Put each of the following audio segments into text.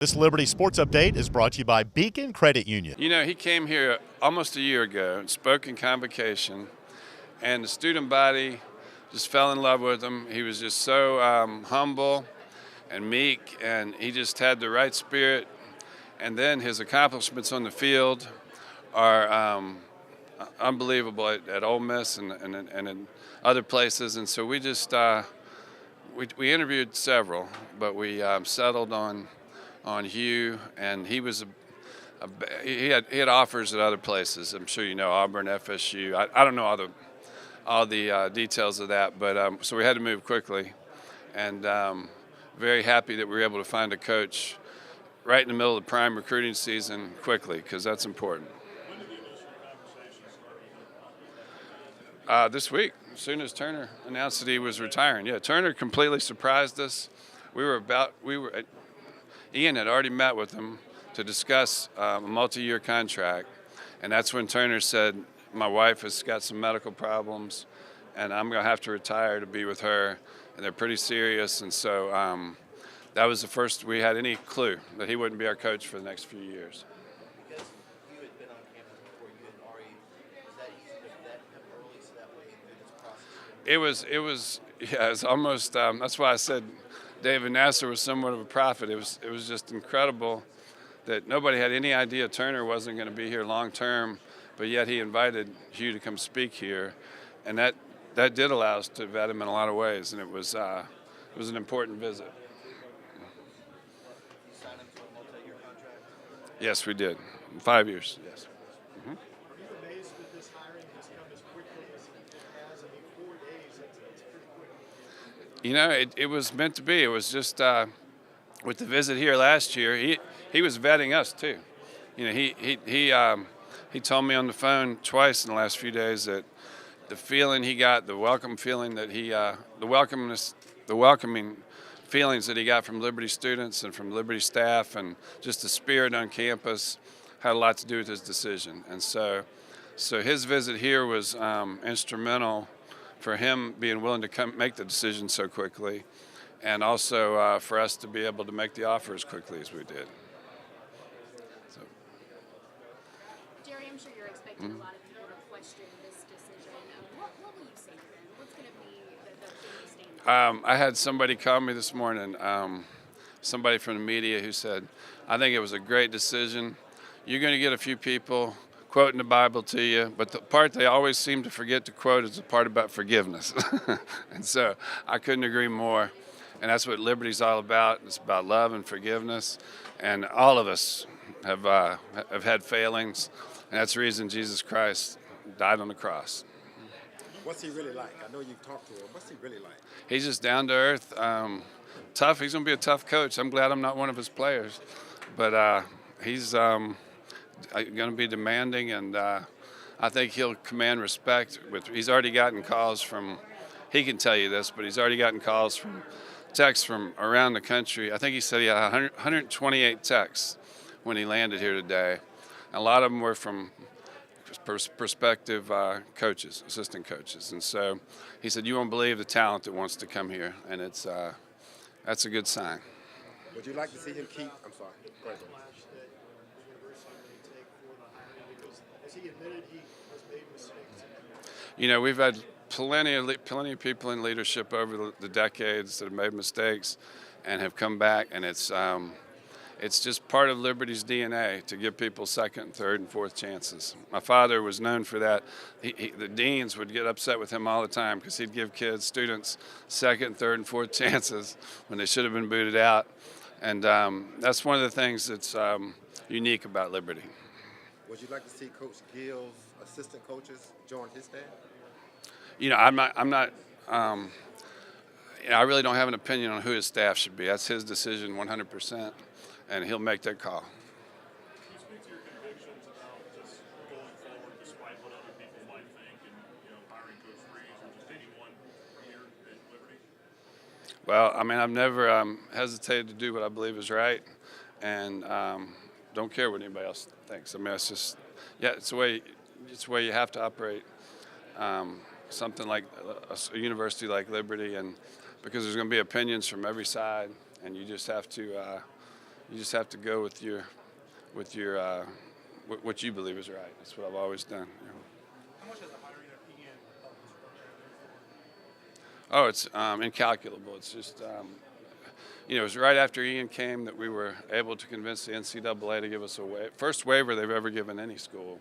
This Liberty Sports Update is brought to you by Beacon Credit Union. You know, he came here almost a year ago and spoke in convocation, and the student body just fell in love with him. He was just so humble and meek, and he just had the right spirit. And then his accomplishments on the field are unbelievable at Ole Miss and in other places. And so we just we interviewed several, but we settled on Hugh, and he was he had offers at other places. I'm sure you know Auburn, FSU. I don't know all the details of that, but so we had to move quickly, and very happy that we were able to find a coach right in the middle of the prime recruiting season quickly, because that's important. When did the initial conversation start? This week, as soon as Turner announced that he was retiring. Yeah, Turner completely surprised us. Ian had already met with him to discuss a multi-year contract, and that's when Turner said, my wife has got some medical problems, and I'm going to have to retire to be with her, and they're pretty serious. And so that was the first we had any clue that he wouldn't be our coach for the next few years. Because you had been on campus before, you and Ari, was that easy to vet him early so that way through this process? It was almost, that's why I said David Nasser was somewhat of a prophet. It was just incredible that nobody had any idea Turner wasn't going to be here long term, but yet he invited Hugh to come speak here, and that did allow us to vet him in a lot of ways, and it was an important visit. You signed him to a multi-year contract? Yes, we did. 5 years. Yes. Are you amazed that this hiring has come as quickly as it has? I mean, 4 days, that's pretty quick. You know, it was meant to be. It was just with the visit here last year, he was vetting us too. You know, he told me on the phone twice in the last few days that the feeling he got, the welcome feeling that the welcoming feelings that he got from Liberty students and from Liberty staff, and just the spirit on campus had a lot to do with his decision. And so his visit here was instrumental for him being willing to come make the decision so quickly, and also for us to be able to make the offer as quickly as we did. So. Jerry, I'm sure you're expecting a lot of people to question this decision. What will you say to them? What's going to be the thing you stand on? I had somebody call me this morning, somebody from the media, who said, I think it was a great decision. You're going to get a few people quoting the Bible to you, but the part they always seem to forget to quote is the part about forgiveness. And so I couldn't agree more. And that's what Liberty's all about. It's about love and forgiveness. And all of us have had failings, and that's the reason Jesus Christ died on the cross. What's he really like? I know you've talked to him. What's he really like? He's just down to earth, tough. He's going to be a tough coach. I'm glad I'm not one of his players. But he's going to be demanding, and I think he'll command respect. He's already gotten calls from, he can tell you this, but he's already gotten calls from texts from around the country. I think he said he had 128 texts when he landed here today. A lot of them were from prospective coaches, assistant coaches. And so he said, you won't believe the talent that wants to come here, and that's a good sign. Would you like to see him keep? I'm sorry. Go ahead. Flash that university may take for the hiring, because as he admitted, he has made mistakes. You know, we've had plenty of people in leadership over the decades that have made mistakes and have come back, and it's just part of Liberty's DNA to give people second, third, and fourth chances. My father was known for that. The deans would get upset with him all the time because he'd give students second, third, and fourth chances when they should have been booted out. And that's one of the things that's unique about Liberty. Would you like to see Coach Gill's assistant coaches join his staff? You know, I'm not. I really don't have an opinion on who his staff should be. That's his decision, 100%, and he'll make that call. Can you speak to your convictions about just going forward despite what other people might think, and hiring Coach Freeze or just anyone from here at Liberty? Well, I mean, I've never hesitated to do what I believe is right, and don't care what anybody else thinks. I mean, it's just, it's the way you have to operate. Something like a university like Liberty, and because there's going to be opinions from every side, and you just have to You just have to go with your what you believe is right. That's what I've always done. You know. How much has the hiring of Ian helped this program move forward? Oh, it's incalculable. It's just, you know, it was right after Ian came that we were able to convince the NCAA to give us a first waiver they've ever given any school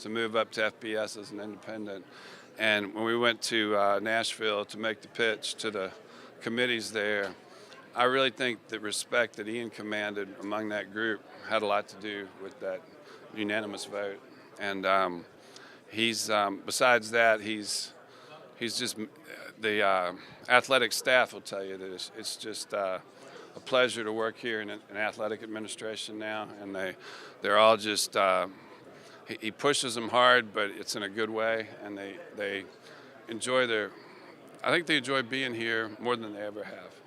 to move up to FBS as an independent. And when we went to Nashville to make the pitch to the committees there, I really think the respect that Ian commanded among that group had a lot to do with that unanimous vote. And he's besides that, he's just the athletic staff will tell you that it's just a pleasure to work here in athletic administration now, and they're all just he pushes them hard, but it's in a good way, and they enjoy I think they enjoy being here more than they ever have.